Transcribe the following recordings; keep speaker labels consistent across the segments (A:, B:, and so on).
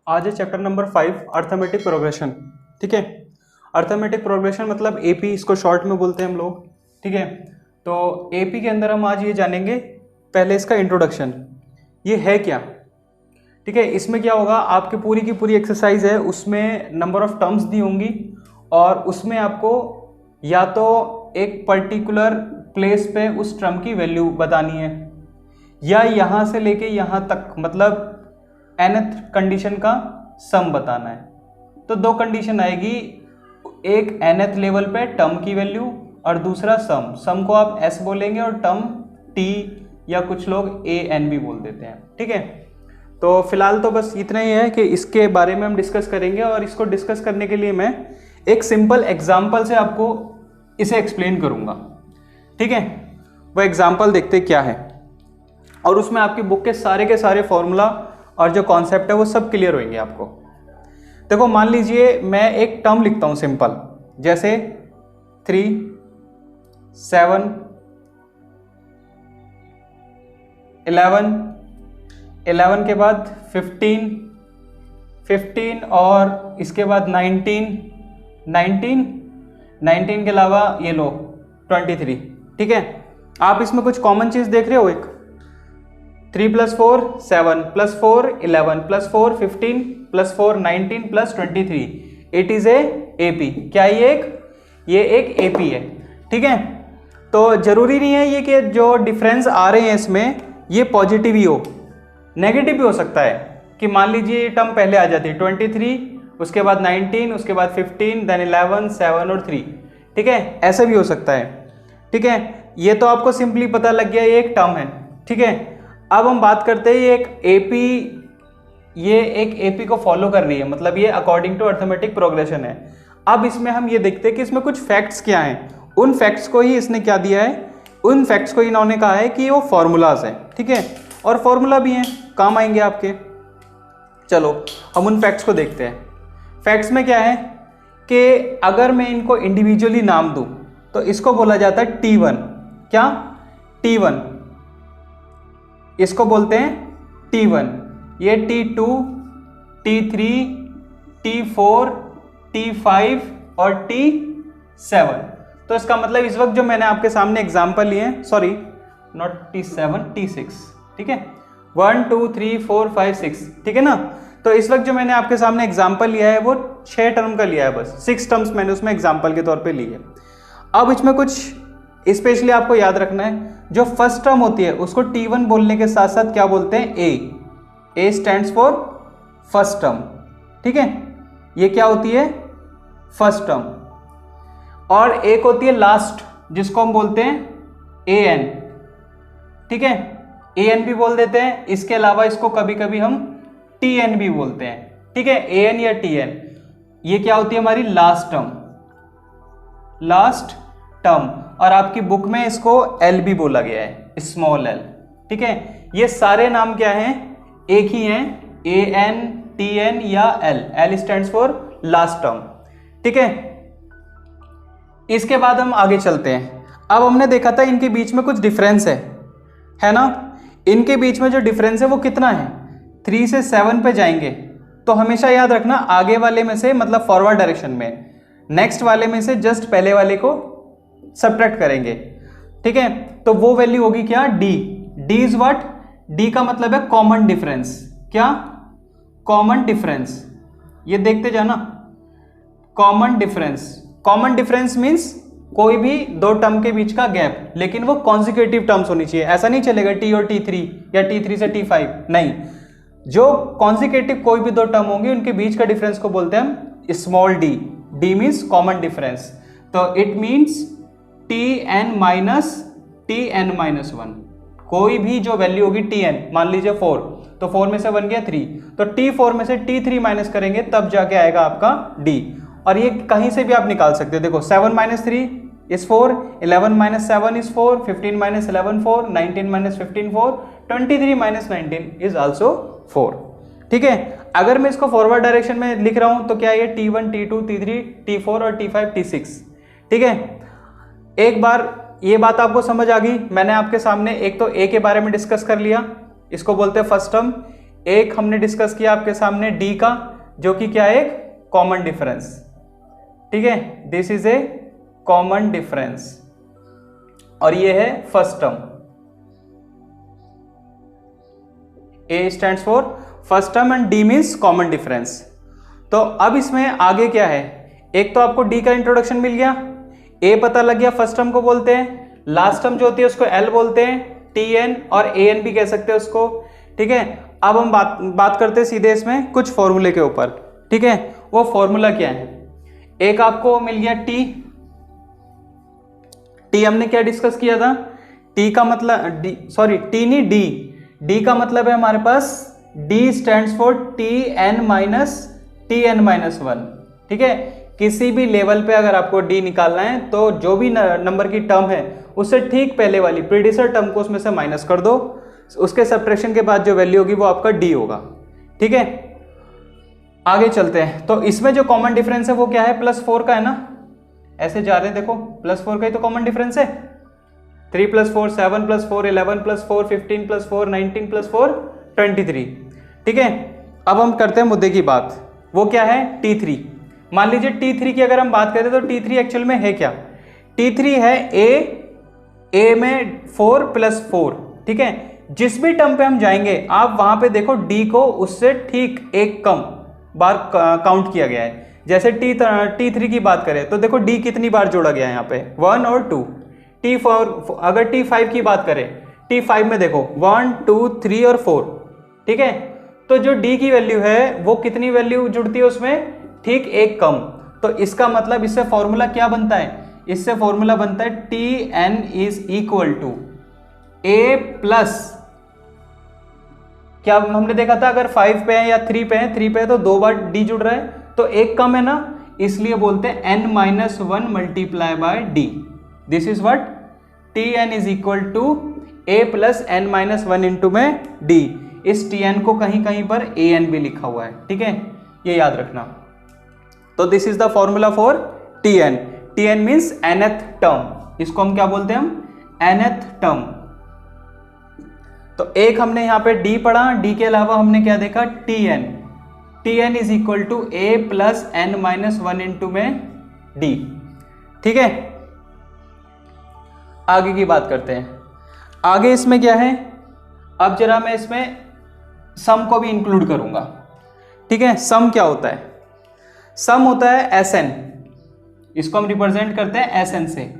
A: आज है chapter number 5 arithmetic progression. ठीक है, अर्थमेटिक प्रोग्रेशन मतलब एपी, इसको शॉर्ट में बोलते हैं हम लोग। ठीक है, तो एपी के अंदर हम आज ये जानेंगे, पहले इसका इंट्रोडक्शन, ये है क्या। ठीक है, इसमें क्या होगा, आपकी पूरी की पूरी एक्सरसाइज है, उसमें नंबर ऑफ टर्म्स दी होंगी और उसमें आपको या तो एक पर्टिकुलर प्लेस पे उस टर्म की वैल्यू बतानी है या यहाँ से लेके यहाँ तक, मतलब nth कंडीशन का सम बताना है। तो दो कंडीशन आएगी, एक nth लेवल पे टर्म की वैल्यू और दूसरा सम को आप s बोलेंगे और टर्म t या कुछ लोग a n भी बोल देते हैं। ठीक है, तो फिलहाल तो बस इतना ही है कि इसके बारे में हम डिस्कस करेंगे और इसको डिस्कस करने के लिए मैं एक सिंपल एग्जाम्पल से आपको इसे एक्सप्लेन करूंगा। ठीक है, वो एग्जाम्पल देखते क्या है और उसमें आपकी बुक के सारे फॉर्मूला और जो कॉन्सेप्ट है वो सब क्लियर होंगे आपको। देखो, मान लीजिए मैं एक टर्म लिखता हूं सिंपल, जैसे 3 7 11 के बाद 15 और इसके बाद 19 के अलावा ये लो 23। ठीक है, आप इसमें कुछ कॉमन चीज देख रहे हो, एक 3 + 4 7 + 4 11 + 4 15 + 4 19 + 23, इट इज ए पी। क्या ये एक एपी है। ठीक है, तो जरूरी नहीं है ये कि जो डिफरेंस आ रहे हैं इसमें ये पॉजिटिव ही हो, नेगेटिव भी हो सकता है। कि मान लीजिए ये टर्म पहले आ जाती है 23, उसके बाद 19, उसके बाद 15, देन 11 7 और 3। ठीक है, ऐसा भी हो सकता है। ठीक है, ये तो आपको सिंपली पता लग गया ये एक टर्म है। ठीक है, अब हम बात करते हैं ये एक एपी को फॉलो कर रही है, मतलब ये अकॉर्डिंग टू अर्थमेटिक प्रोग्रेशन है। अब इसमें हम ये देखते हैं कि इसमें कुछ फैक्ट्स क्या हैं, उन फैक्ट्स को ही इसने क्या दिया है, उन फैक्ट्स को इन्होंने कहा है कि वो फॉर्मूलाज हैं। ठीक है, और फॉर्मूला भी हैं, काम आएंगे आपके। चलो हम उन फैक्ट्स को देखते हैं। फैक्ट्स में क्या है कि अगर मैं इनको इंडिविजुअली नाम दूं तो इसको बोला जाता है T1। क्या? T1, इसको बोलते हैं T1। ये T2, T3, T4, T5 और T7। तो इसका मतलब इस वक्त जो मैंने आपके सामने एग्जाम्पल लिए हैं, सॉरी नॉट T7, T6। ठीक है, 1 2 3 4 5 6। ठीक है ना, तो इस वक्त जो मैंने आपके सामने एग्जाम्पल लिया है वो 6 टर्म का लिया है, बस 6 टर्म्स मैंने उसमें एग्जाम्पल के तौर पे ली है। अब इसमें कुछ स्पेशली आपको याद रखना है, जो फर्स्ट टर्म होती है उसको T1 बोलने के साथ साथ क्या बोलते हैं, A stands for first term. ठीक है, ये क्या होती है, फर्स्ट टर्म। और एक होती है लास्ट, जिसको हम बोलते हैं AN। ठीक है, AN भी बोल देते हैं, इसके अलावा इसको कभी कभी हम TN भी बोलते हैं। ठीक है, AN या TN, ये क्या होती है हमारी लास्ट टर्म। और आपकी बुक में इसको L भी बोला गया है, स्मॉल l। ठीक है, ये सारे नाम क्या हैं, एक ही हैं, AN, TN या L stands for last term. ठीक है, इसके बाद हम आगे चलते हैं। अब हमने देखा था इनके बीच में कुछ डिफरेंस है ना। इनके बीच में जो डिफरेंस है वो कितना है, 3 से 7 पे जाएंगे तो हमेशा याद रखना आगे वाले में से, मतलब फॉरवर्ड डायरेक्शन में, नेक्स्ट वाले में से जस्ट पहले वाले को सब्ट्रैक्ट करेंगे। ठीक है, तो वो वैल्यू होगी क्या, डी इज व्हाट, डी का मतलब है कॉमन डिफरेंस। क्या? Common difference. ये देखते जाना, कॉमन डिफरेंस मींस कोई भी दो टर्म के बीच का गैप, लेकिन वो कॉन्जिक्यूटिव टर्म्स होनी चाहिए। ऐसा नहीं चलेगा T और T3 या T3 से T5, नहीं। जो कॉन्जिक्यूटिव कोई भी दो टर्म होंगे उनके बीच का डिफरेंस को बोलते हैं हम small D means common difference. तो इट मीन्स Tn माइनस 1, कोई भी जो वैल्यू होगी Tn, मान लीजिए 4, तो 4 में से 1 गया 3, तो T4 में से T3 माइनस करेंगे तब जाके आएगा आपका D। और ये कहीं से भी आप निकाल सकते हो। देखो 7 - 3 is 4, 11 - 7 is 4, 15 - 11 4, 19 - 15 4, 23 - 19 is also 4। ठीक है, अगर मैं इसको फॉरवर्ड डायरेक्शन में लिख रहा हूं तो क्या ये T1, T2, T3, T4 और T5, T6। ठीक है, एक बार ये बात आपको समझ आ गई। मैंने आपके सामने एक तो A के बारे में डिस्कस कर लिया, इसको बोलते हैं फर्स्ट टर्म। एक हमने डिस्कस किया आपके सामने डी का, जो कि क्या है, एक कॉमन डिफरेंस। ठीक है, this is a common difference और ये है first term. A stands for first term and D means common difference. तो अब इसमें आगे क्या है, एक तो आपको डी का इंट्रोडक्शन मिल गया, ए पता लग गया, फर्स्ट टर्म को बोलते हैं, लास्ट टर्म जो होती है उसको एल बोलते हैं, टी एन और ए एन भी कह सकते हैं उसको। ठीक है, अब हम बात करते हैं सीधे इसमें कुछ फॉर्मूले के ऊपर। ठीक है, वो फॉर्मूला क्या है, एक आपको मिल गया टी। टी हमने क्या डिस्कस किया था, टी का मतलब टी नहीं डी, डी का मतलब है हमारे पास D stands for T N minus one. ठीक है, किसी भी लेवल पे अगर आपको डी निकालना है तो जो भी नंबर की टर्म है उससे ठीक पहले वाली प्रीडिसर टर्म को उसमें से माइनस कर दो, उसके सब्ट्रैक्शन के बाद जो वैल्यू होगी वो आपका डी होगा। ठीक है, आगे चलते हैं। तो इसमें जो कॉमन डिफरेंस है वो क्या है, +4 का है ना, ऐसे जा रहे हैं देखो, +4 का ही तो कॉमन डिफरेंस है। 3 + 4 7 + 4 11 + 4 15 + 4 19 + 4 23। ठीक है, अब हम करते हैं मुद्दे की बात, वो क्या है, T3। मान लीजिए T3 की अगर हम बात करें तो T3 एक्चुअल में है क्या, T3 है ए में 4 + 4। ठीक है, जिस भी टर्म पे हम जाएंगे आप वहां पे देखो D को उससे ठीक एक कम बार काउंट किया गया है। जैसे T3 की बात करें तो देखो D कितनी बार जोड़ा गया है यहाँ पे, 1 और 2। T4 अगर T5 की बात करें, T5 में देखो 1 2 3 और 4। ठीक है, तो जो D की वैल्यू है वो कितनी वैल्यू जुड़ती है उसमें, ठीक एक कम। तो इसका मतलब इससे फॉर्मूला क्या बनता है, इससे फॉर्मूला बनता है Tn is equal to A plus, क्या हमने देखा था अगर 5 पे है या 3 पे है, 3 पे है तो 2 बार D जुड़ रहा है तो एक कम है ना, इसलिए बोलते हैं n - 1 multiply by D। This is what Tn is equal to A plus n - 1 into में D। इस Tn को कहीं कहीं पर An भी लिखा हुआ है। ठीक है, ये याद रखना। तो this is the formula for Tn। Tn means nth term, इसको हम क्या बोलते हैं, हम nth टर्म। तो एक हमने यहाँ पे D पढ़ा, D के अलावा हमने क्या देखा, Tn is equal to A plus n - 1 into में D। ठीक है, आगे की बात करते हैं। आगे इसमें क्या है, अब जरा मैं इसमें सम को भी इंक्लूड करूंगा। ठीक है, सम क्या होता है, सम होता है Sn, इसको हम रिप्रेजेंट करते हैं Sn से।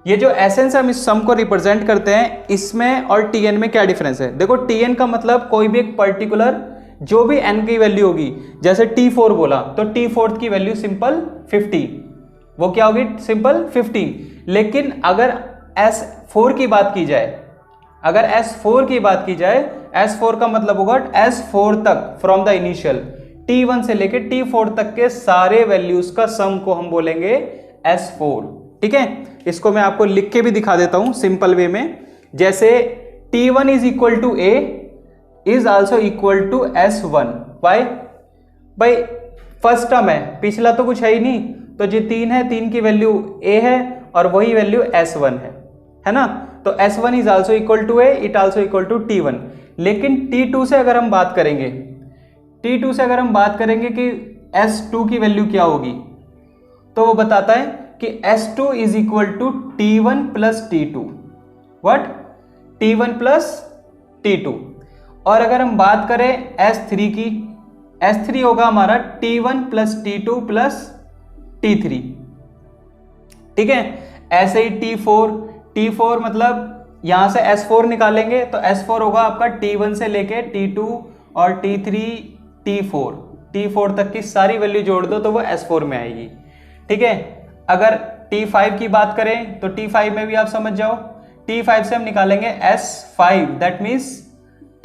A: ये जो Sn से हम इस सम को रिप्रेजेंट करते हैं, इसमें और Tn में क्या डिफरेंस है, देखो Tn का मतलब कोई भी एक पर्टिकुलर जो भी n की वैल्यू होगी, जैसे T4 बोला तो T4 की वैल्यू सिंपल 50, वो क्या होगी, सिंपल 50। लेकिन अगर S4 की बात की जाए, अगर S4 की बात की जाए, S4 का मतलब होगा S4 तक, फ्रॉम द इनिशियल T1 से लेके T4 तक के सारे वैल्यूज का सम को हम बोलेंगे S4। ठीक है, इसको मैं आपको लिख के भी दिखा देता हूं सिंपल वे में। जैसे T1 is equal to A is also equal to S1। भाई फर्स्ट टर्म है, पिछला तो कुछ है ही नहीं, तो जो 3 है 3 की वैल्यू A है और वही वैल्यू S1 है ना। तो S1 is also equal to A, it also equal to T1। लेकिन T2 से अगर हम बात करेंगे, T2 से अगर हम बात करेंगे कि S2 की वैल्यू क्या होगी, तो वो बताता है कि S2 is equal to T1 plus T2। What, T1 plus T2। और अगर हम बात करें S3 की, S3 होगा हमारा T1 plus T2 plus T3। ठीक है, ऐसे ही T4 मतलब यहां से S4 निकालेंगे तो S4 होगा आपका T1 से लेके T2 और T3 T4 तक की सारी वैल्यू जोड़ दो तो वो S4 में आएगी। ठीक है, अगर T5 की बात करें तो T5 में भी आप समझ जाओ, T5 से हम निकालेंगे S5, that means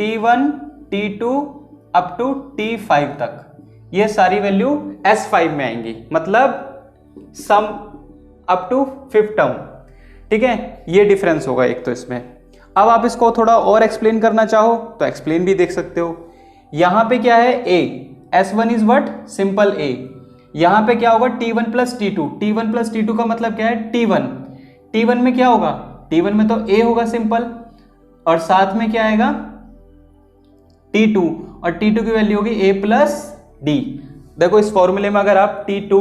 A: T1 T2 up to T5 तक, ये सारी वैल्यू S5 में आएंगी, मतलब sum up to 5th term. ठीक है, ये डिफरेंस होगा एक तो इसमें। अब आप इसको थोड़ा और एक्सप्लेन करना चाहो तो एक्सप्लेन भी देख सकते हो। यहां पे क्या है, A, S1 is what, simple A। यहां पे क्या होगा, T1 प्लस T2 का मतलब क्या है, T1 में क्या होगा, T1 में तो A होगा सिंपल, और साथ में क्या आएगा T2, और T2 की वैल्यू होगी A प्लस डी। देखो इस फॉर्मूले में अगर आप T2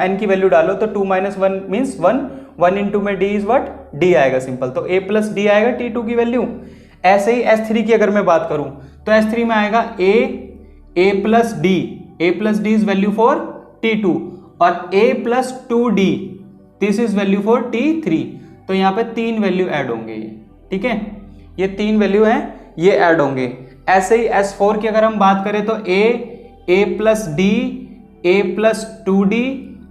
A: n की वैल्यू डालो तो 2 - 1 मीन्स 1, 1 इंटू में D इज व्हाट, D आएगा सिंपल, तो A प्लस डी आएगा T2 की वैल्यू। ऐसे ही S3 की अगर मैं बात करूं तो S3 में आएगा A plus D, A plus D is value for T2 और A plus 2D this is value for T3। तो यहाँ पे 3 वैल्यू ऐड होंगे, ठीक है, ये 3 वैल्यू हैं, ये ऐड होंगे। ऐसे ही S4 की अगर हम बात करें तो A plus D, A plus 2D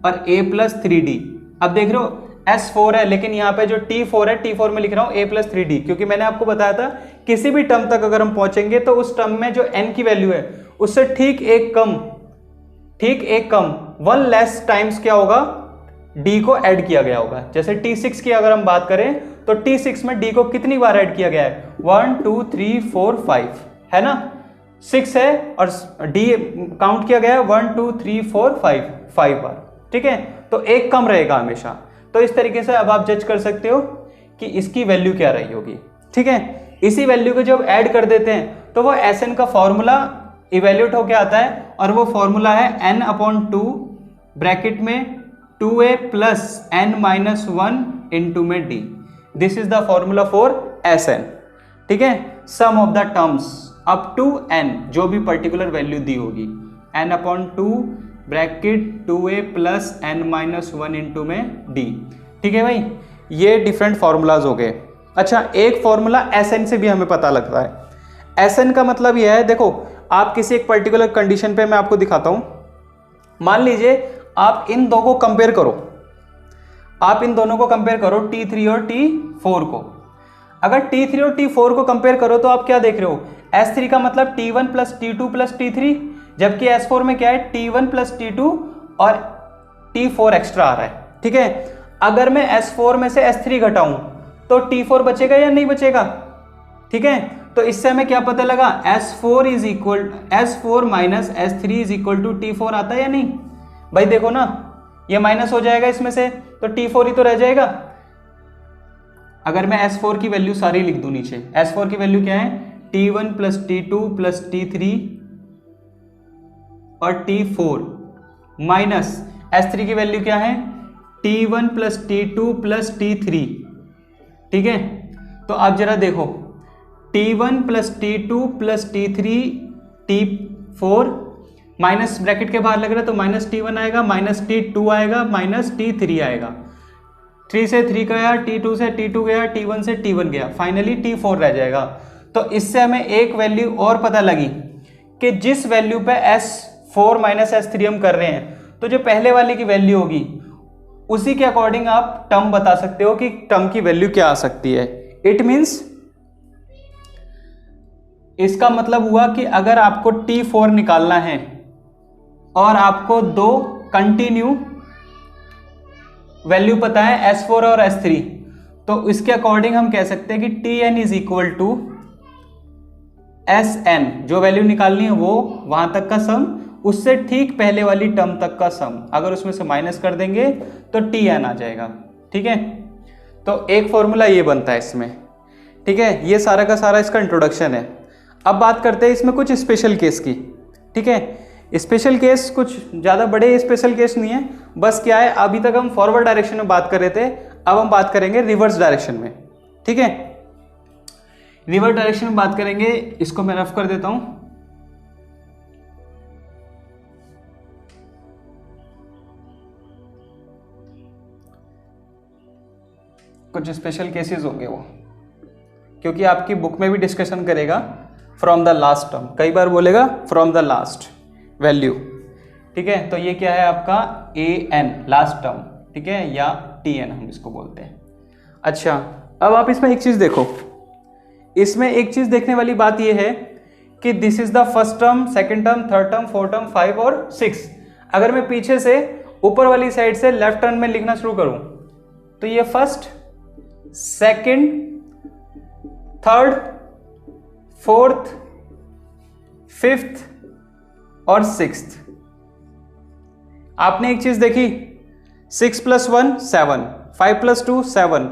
A: और A प्लस 3D। अब देख रहे हो S4 है, लेकिन यहाँ पे जो T4 है, T4 में लिख रहा हूँ A प्लस 3D, क्योंकि मैंने आपको बताया था किसी भी टर्म तक अगर हम पहुंचेंगे तो उस टर्म में जो n की वैल्यू है उससे ठीक एक कम 1 लेस टाइम्स क्या होगा, D को ऐड किया गया होगा। जैसे T6 की अगर हम बात करें तो T6 में D को कितनी बार ऐड किया गया है, 1 2 3 4 5 है ना, 6 है और D काउंट किया गया है 1 2 3 4 5 बार, ठीक है, तो एक कम रहेगा हमेशा। तो इस तरीके से अब आप जज कर सकते हो कि इसकी वैल्यू क्या रही होगी, ठीक है। इसी वैल्यू को जब ऐड कर देते हैं तो वो Sn का फॉर्मूला इवेल्यूट होके आता है और वो फॉर्मूला है n/2 ब्रैकेट में 2a plus n minus 1 into में d। This is the formula for Sn, ठीक है, sum of the terms up to n, जो भी पर्टिकुलर वैल्यू दी होगी, n/2 bracket 2a plus n minus 1 into में d, ठीक है भाई। ये डिफरेंट फॉर्मूलाज हो गए। अच्छा, एक फॉर्मूला Sn से भी हमें पता लगता है। Sn का मतलब यह है, देखो आप किसी एक पर्टिकुलर कंडीशन पे मैं आपको दिखाता हूं, मान लीजिए आप इन दो को कंपेयर करो, आप इन दोनों को कंपेयर करो T3 और T4 को। अगर T3 और T4 को कंपेयर करो तो आप क्या देख रहे हो, S3 का मतलब T1 plus T2 plus T3, जबकि S4 में क्या है T1 प्लस T2 और T4 एक्स्ट्रा आ रहा है, ठीक है। अगर मैं S4 में से S3 घटाऊं तो T4 बचेगा या नहीं बचेगा, ठीक है। तो इससे हमें क्या पता लगा, S4 minus S3 is equal to T4 आता है या नहीं भाई, देखो ना ये माइनस हो जाएगा इसमें से, तो T4 ही तो रह जाएगा। अगर मैं S4 की वैल्यू सारी लिख दूं नीचे, S4 की वैल्यू क्या है, T1 plus T2 plus T3 और T4 माइनस S3 की वैल्यू क्या है, T1 plus T2 plus T3, ठीक है। तो आप जरा देखो T1 plus T2 plus T3 T4 minus bracket के बाहर लग रहा है तो माइनस T1 आएगा, माइनस T2 आएगा, माइनस T3 आएगा, 3 से 3 गया, T2 से T2 गया, T1 से T1 गया, फाइनली T4 रह जाएगा। तो इससे हमें एक वैल्यू और पता लगी कि जिस वैल्यू पे S4 माइनस S3 हम कर रहे हैं तो जो पहले वाले की वैल्यू होगी उसी के अकॉर्डिंग आप टर्म बता सकते हो कि टर्म की वैल्यू क्या आ सकती है। इट मीन्स इसका मतलब हुआ कि अगर आपको T4 निकालना है और आपको दो कंटिन्यू वैल्यू पता है S4 और S3, तो इसके अकॉर्डिंग हम कह सकते हैं कि Tn is equal to Sn, जो वैल्यू निकालनी है वो वहां तक का सम, उससे ठीक पहले वाली टर्म तक का सम, अगर उसमें से माइनस कर देंगे तो Tn आ जाएगा, ठीक है। तो एक फॉर्मूला ये बनता है इसमें, ठीक है। ये सारा का सारा इसका इंट्रोडक्शन है। अब बात करते हैं इसमें कुछ स्पेशल केस की, ठीक है। स्पेशल केस कुछ ज़्यादा बड़े स्पेशल केस नहीं है, बस क्या है, अभी तक हम फॉरवर्ड डायरेक्शन में बात कर रहे थे, अब हम बात करेंगे रिवर्स डायरेक्शन में, ठीक है। रिवर्स डायरेक्शन में बात करेंगे, इसको मैं रफ कर देता हूं। कुछ स्पेशल केसेस होंगे वो, क्योंकि आपकी बुक में भी डिस्कशन करेगा फ्रॉम द लास्ट टर्म, कई बार बोलेगा फ्रॉम द लास्ट वैल्यू, ठीक है। तो ये क्या है आपका an लास्ट टर्म, ठीक है, या Tn हम इसको बोलते हैं। अच्छा, अब आप इसमें एक चीज देखो, इसमें एक चीज देखने वाली बात ये है कि this is the first term, second term, third term, fourth term, 5 और 6। अगर मैं पीछे से ऊपर वाली साइड से लेफ्ट टर्न में लिखना शुरू करूं तो ये first, second, third, fourth, fifth और सिक्स्थ। आपने एक चीज देखी, 6 + 1 7, 5 + 2 7,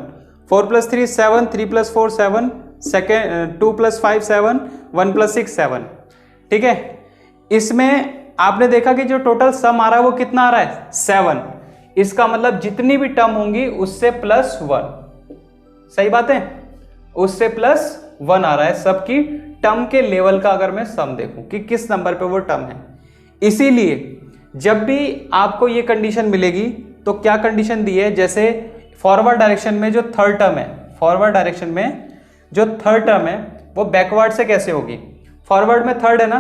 A: 4 + 3 7, 3 + 4 7, 2 + 5 7, 1 + 6 7, ठीक है। इसमें आपने देखा कि जो टोटल सम आ रहा है वो कितना आ रहा है 7। इसका मतलब जितनी भी टर्म होंगी उससे +1, सही बात है, उससे +1 आ रहा है सबकी टर्म के लेवल का। अगर मैं सम देखूं कि किस नंबर पे वो टर्म है, इसीलिए जब भी आपको ये कंडीशन मिलेगी तो क्या कंडीशन दी है, जैसे फॉरवर्ड डायरेक्शन में जो थर्ड टर्म है, फॉरवर्ड डायरेक्शन में जो थर्ड टर्म है वो बैकवर्ड से कैसे होगी, फॉरवर्ड में थर्ड है ना,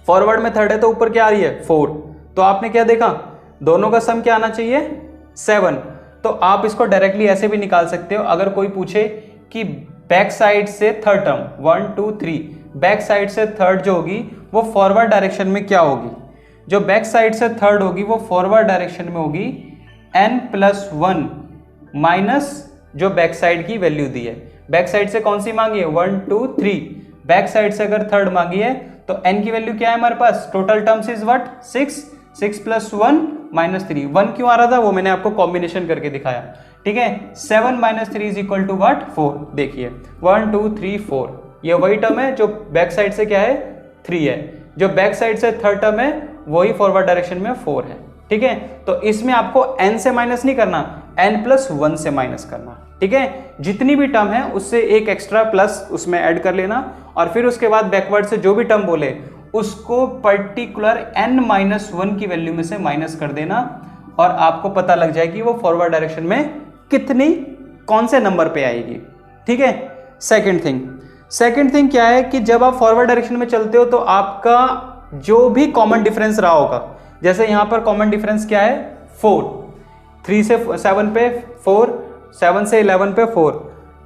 A: फॉरवर्ड में थर्ड है तो ऊपर क्या आ रही है 4, तो आपने क्या देखा दोनों का सम क्या आना चाहिए 7। तो आप इसको डायरेक्टली ऐसे भी निकाल सकते हो, अगर कोई पूछे कि बैक साइड से थर्ड टर्म 1 2 3, बैक साइड से थर्ड जो होगी वो फॉरवर्ड डायरेक्शन में क्या होगी, जो बैक साइड से थर्ड होगी वो फॉरवर्ड डायरेक्शन में होगी n+1 माइनस जो बैक साइड की वैल्यू दी है। बैक साइड से कौन सी मांगी है 1 2 3, बैक साइड से अगर थर्ड मांगी है तो n की वैल्यू क्या है हमारे पास, टोटल टर्म्स इज व्हाट 6, 6 + 1 -3, 1 क्यों आ रहा था वो मैंने आपको कॉम्बिनेशन करके दिखाया, ठीक है। 7 - 3 = व्हाट 4, देखिए 1 2 3 4, ये वही टर्म है जो बैक साइड से क्या है 3 है, जो बैक साइड से थर्ड टर्म है वही फॉरवर्ड डायरेक्शन में 4 है, ठीक है। तो इसमें आपको n से माइनस नहीं करना, n+1 से माइनस करना, ठीक है। जितनी भी टर्म है उससे एक एक्स्ट्रा प्लस उसमें ऐड कर लेना और फिर उसके बाद बैकवर्ड से जो भी टर्म बोले उसको पर्टिकुलर n-1 की वैल्यू में से माइनस कर देना और आपको पता लग जाएगी वो फॉरवर्ड डायरेक्शन में कितनी कौन से नंबर पे आएगी, ठीक है। सेकंड थिंग क्या है कि जब आप फॉरवर्ड डायरेक्शन में चलते हो तो आपका जो भी कॉमन डिफरेंस रहा होगा, जैसे यहां पर कॉमन डिफरेंस क्या है 4, 3 से 7 पे 4, 7 से 11 पे 4,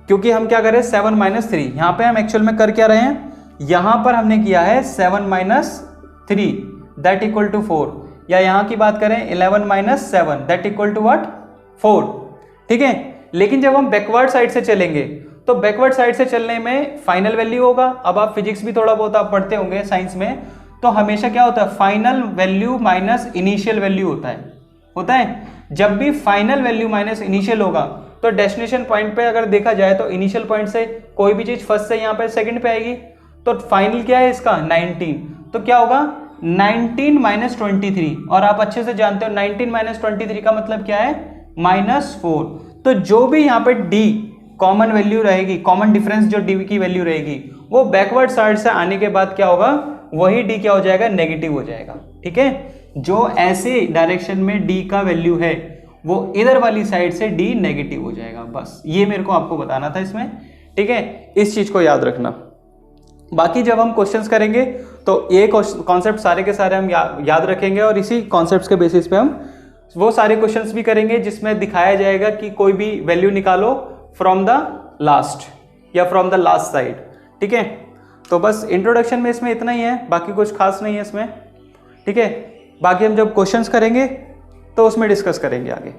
A: क्योंकि हम क्या करें 7 - 3, यहां पे हम एक्चुअल में कर क्या रहे हैं, यहां पर हमने किया है 7 - 3 दैट इक्वल टू 4, या यहां की बात करें 11 - 7 दैट इक्वल टू व्हाट 4, ठीक है। लेकिन जब हम बैकवर्ड साइड से चलेंगे तो बैकवर्ड साइड से चलने में फाइनल वैल्यू होगा, अब आप फिजिक्स भी थोड़ा बहुत आप पढ़ते होंगे साइंस में, तो हमेशा क्या होता है final value minus initial value होता है। जब भी फाइनल वैल्यू माइनस इनिशियल होगा तो डेस्टिनेशन पॉइंट पे अगर देखा जाए तो इनिशियल पॉइंट से कोई भी चीज फर्स्ट से यहाँ पे सेकंड पे आएगी, तो फाइनल क्या है इसका 19, तो क्या होगा 19 - 23, और आप अच्छे से जानते हो 19 - 23 का मतलब क्या है -4। तो जो भी यहाँ पे d कॉमन वैल्यू रहेगी, कॉमन डिफरेंस जो d की वैल्यू रहेगी वो बैकवर्ड साइड से आने के बाद क्या होगा, वही d क्या हो जाएगा नेगेटिव हो जाएगा, ठीक है। जो ऐसे डायरेक्शन में d का वैल्यू है वो इधर वाली साइड से d नेगेटिव हो जाएगा, बस ये मेरे को आपको बताना था इसमें, ठीक है। इस चीज को याद रखना। बाकी जब हम क्वेश्चंस करेंगे तो ये कॉन्सेप्ट सारे के सारे हम याद रखेंगे और इसी कॉन्सेप्ट्स के बेसिस पे हम वो सारे क्वेश्चंस भी करेंगे जिसमें दिखाया जाएगा कि कोई भी वैल्यू निकालो फ्रॉम द लास्ट या फ्रॉम द लास्ट साइड, ठीक है। तो बस इंट्रोडक्शन में इसमें इतना ही है, बाकी कुछ खास नहीं है इसमें, ठीक है। बाकी हम जब क्वेश्चंस करेंगे तो उसमें डिस्कस करेंगे आगे।